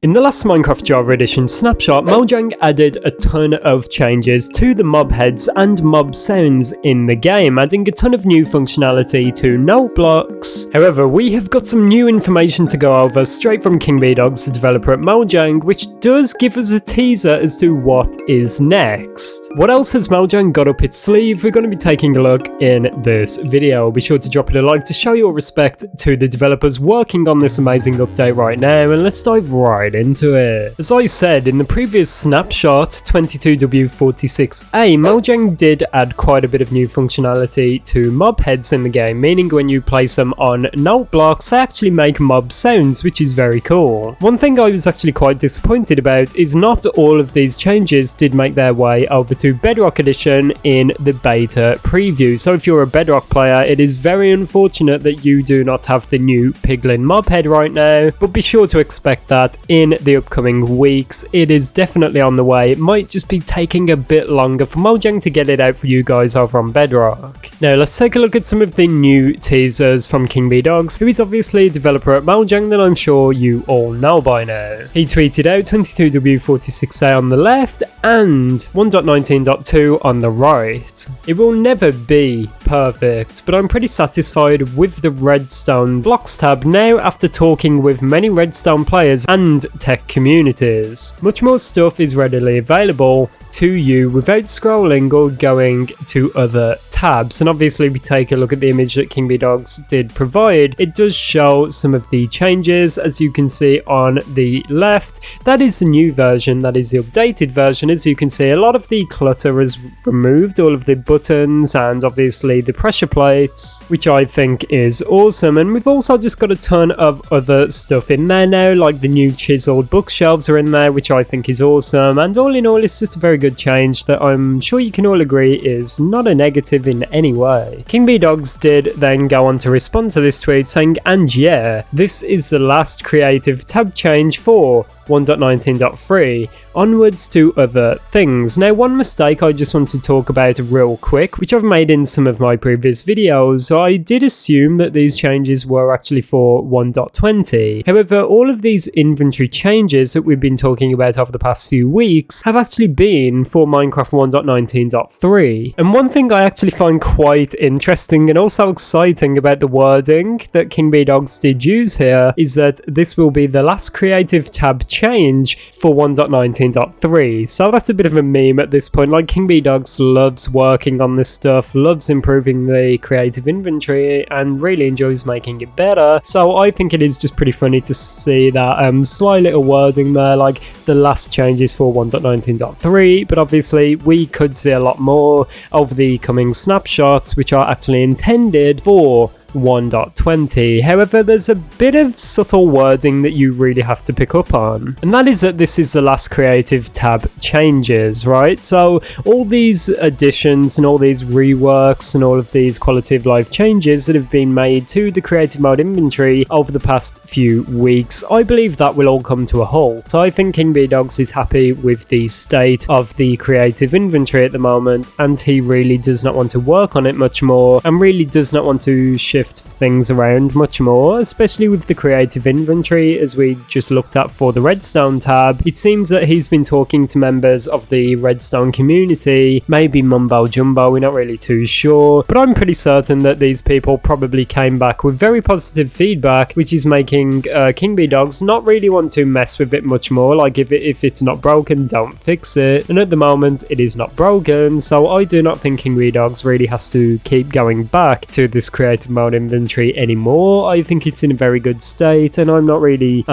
In the last Minecraft Java Edition snapshot, Mojang added a ton of changes to the mob heads and mob sounds in the game, adding a ton of new functionality to note blocks. However, we have got some new information to go over straight from Kingbdogz, the developer at Mojang, which does give us a teaser as to what is next. What else has Mojang got up its sleeve? We're going to be taking a look in this video. Be sure to drop it a like to show your respect to the developers working on this amazing update right now, and let's dive right into it. As I said in the previous snapshot, 22W46A, Mojang did add quite a bit of new functionality to mob heads in the game, meaning when you place them on note blocks, they actually make mob sounds, which is very cool. One thing I was actually quite disappointed about is not all of these changes did make their way over to Bedrock Edition in the beta preview. So if you're a Bedrock player, it is very unfortunate that you do not have the new Piglin mob head right now, but be sure to expect that in the upcoming weeks. It is definitely on the way. It might just be taking a bit longer for Mojang to get it out for you guys over on Bedrock. Now let's take a look at some of the new teasers from Kingbdogz, who is obviously a developer at Mojang that I'm sure you all know by now. He tweeted out 22W46A on the left and 1.19.2 on the right. It will never be perfect, but I'm pretty satisfied with the Redstone blocks tab now after talking with many Redstone players and tech communities. Much more stuff is readily available to you without scrolling or going to other tabs, and obviously if we take a look at the image that Kingbdogz did provide, it does show some of the changes. As you can see on the left, that is the new version, that is the updated version. As you can see, a lot of the clutter is removed, all of the buttons and obviously the pressure plates, which I think is awesome. And we've also just got a ton of other stuff in there now, like the new chiseled bookshelves are in there, which I think is awesome, and all in all it's just a very good change that I'm sure you can all agree is not a negative in any way. Kingbdogz did then go on to respond to this tweet saying, "And yeah, this is the last creative tab change for 1.19.3 onwards to other things." Now, one mistake I just want to talk about real quick, which I've made in some of my previous videos. I did assume that these changes were actually for 1.20. However, all of these inventory changes that we've been talking about over the past few weeks have actually been for Minecraft 1.19.3. And one thing I actually find quite interesting and also exciting about the wording that Kingbdogz did use here is that this will be the last creative tab change for 1.19.3. So that's a bit of a meme at this point. Like, Kingbdogz loves working on this stuff, loves improving the creative inventory, and really enjoys making it better. So I think it is just pretty funny to see that sly little wording there, like the last changes for 1.19.3, but obviously we could see a lot more over the coming snapshots, which are actually intended for 1.20. However, there's a bit of subtle wording that you really have to pick up on, and that is that this is the last creative tab changes, right? So all these additions and all these reworks and all of these quality of life changes that have been made to the creative mode inventory over the past few weeks, I believe that will all come to a halt. I think Kingbdogz is happy with the state of the creative inventory at the moment, and he really does not want to work on it much more, and really does not want to shift things around much more, especially with the creative inventory. As we just looked at for the Redstone tab, it seems that he's been talking to members of the Redstone community, maybe mumbo jumbo, we're not really too sure, but I'm pretty certain that these people probably came back with very positive feedback, which is making Kingbdogz not really want to mess with it much more. Like, if it's not broken, don't fix it, and at the moment it is not broken, so I do not think Kingbdogz really has to keep going back to this creative mode inventory anymore. I think it's in a very good state, and I'm not really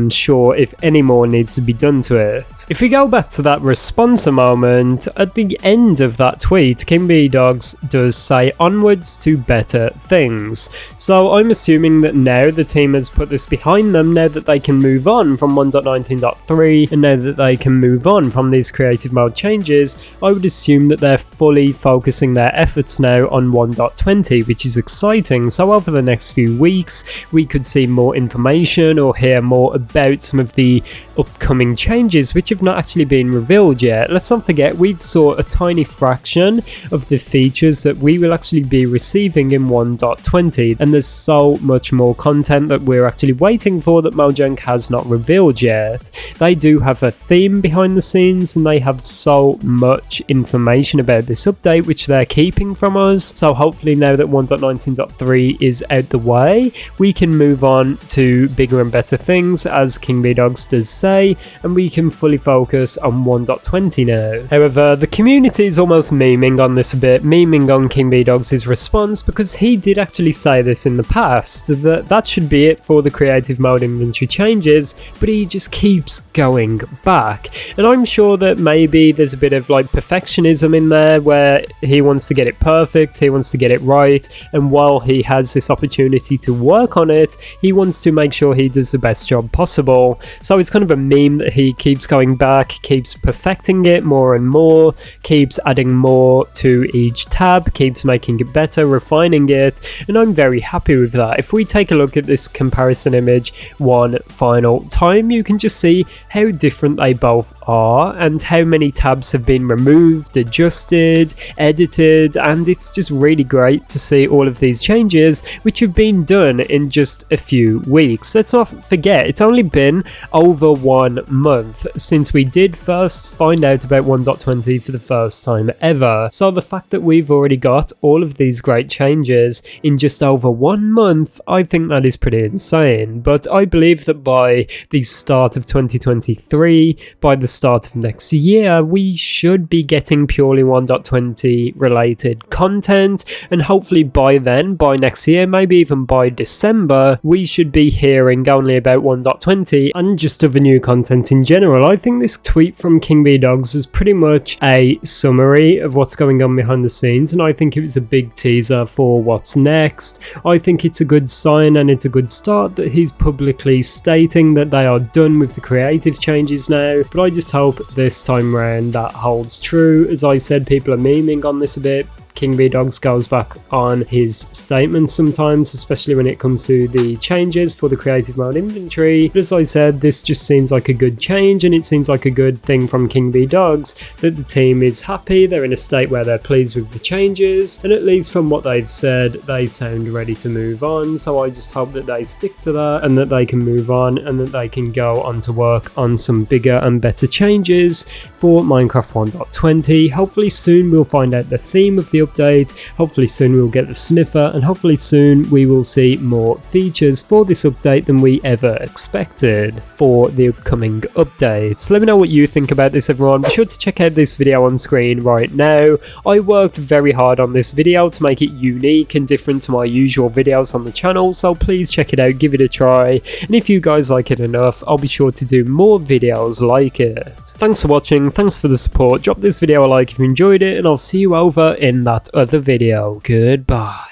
sure if any more needs to be done to it. If we go back to that response a moment, at the end of that tweet, Kingbdogz does say onwards to better things. So I'm assuming that now the team has put this behind them, now that they can move on from 1.19.3, and now that they can move on from these creative mode changes, I would assume that they're fully focusing their efforts now on 1.20, which is exciting. So over the next few weeks, we could see more information or hear more about some of the upcoming changes which have not actually been revealed yet. Let's not forget, we've saw a tiny fraction of the features that we will actually be receiving in 1.20, and there's so much more content that we're actually waiting for that Mojang has not revealed yet. They do have a theme behind the scenes, and they have so much information about this update which they're keeping from us. So hopefully now that 1.19.3 is out the way, we can move on to bigger and better things, as Kingbdogz does say, and we can fully focus on 1.20 now. However, the community is almost memeing on this a bit, memeing on Kingbdogz's response, because he did actually say this in the past, that should be it for the creative mode inventory changes, but he just keeps going back. And I'm sure that maybe there's a bit of like perfectionism in there, where he wants to get it perfect, he wants to get it right, and while he has this opportunity to work on it, he wants to make sure he does the best job possible. So it's kind of a meme that he keeps going back, keeps perfecting it more and more, keeps adding more to each tab, keeps making it better, refining it, and I'm very happy with that. If we take a look at this comparison image one final time, you can just see how different they both are and how many tabs have been removed, adjusted, edited, and it's just really great to see all of these changes which have been done in just a few weeks. Let's not forget, it's only been over 1 month since we did first find out about 1.20 for the first time ever. So the fact that we've already got all of these great changes in just over 1 month, I think that is pretty insane. But I believe that by the start of 2023, by the start of next year, we should be getting purely 1.20 related content, and hopefully by then, by next year, maybe even by December, we should be hearing only about 1.20 and just other new content in general. I think this tweet from Kingbdogz was pretty much a summary of what's going on behind the scenes, and I think it was a big teaser for what's next. I think it's a good sign and it's a good start that he's publicly stating that they are done with the creative changes now, but I just hope this time round that holds true. As I said, people are memeing on this a bit. Kingbdogz goes back on his statements sometimes, especially when it comes to the changes for the creative mode inventory. But as I said, this just seems like a good change, and it seems like a good thing from Kingbdogz that the team is happy, they're in a state where they're pleased with the changes, and at least from what they've said, they sound ready to move on. So I just hope that they stick to that and that they can move on and that they can go on to work on some bigger and better changes for Minecraft 1.20. Hopefully soon we'll find out the theme of the update, hopefully soon we'll get the sniffer, and hopefully soon we will see more features for this update than we ever expected for the upcoming updates. Let me know what you think about this, everyone. Be sure to check out this video on screen right now. I worked very hard on this video to make it unique and different to my usual videos on the channel, so please check it out, give it a try, and if you guys like it enough, I'll be sure to do more videos like it. Thanks for watching, thanks for the support, drop this video a like if you enjoyed it, and I'll see you over in that other video. Goodbye.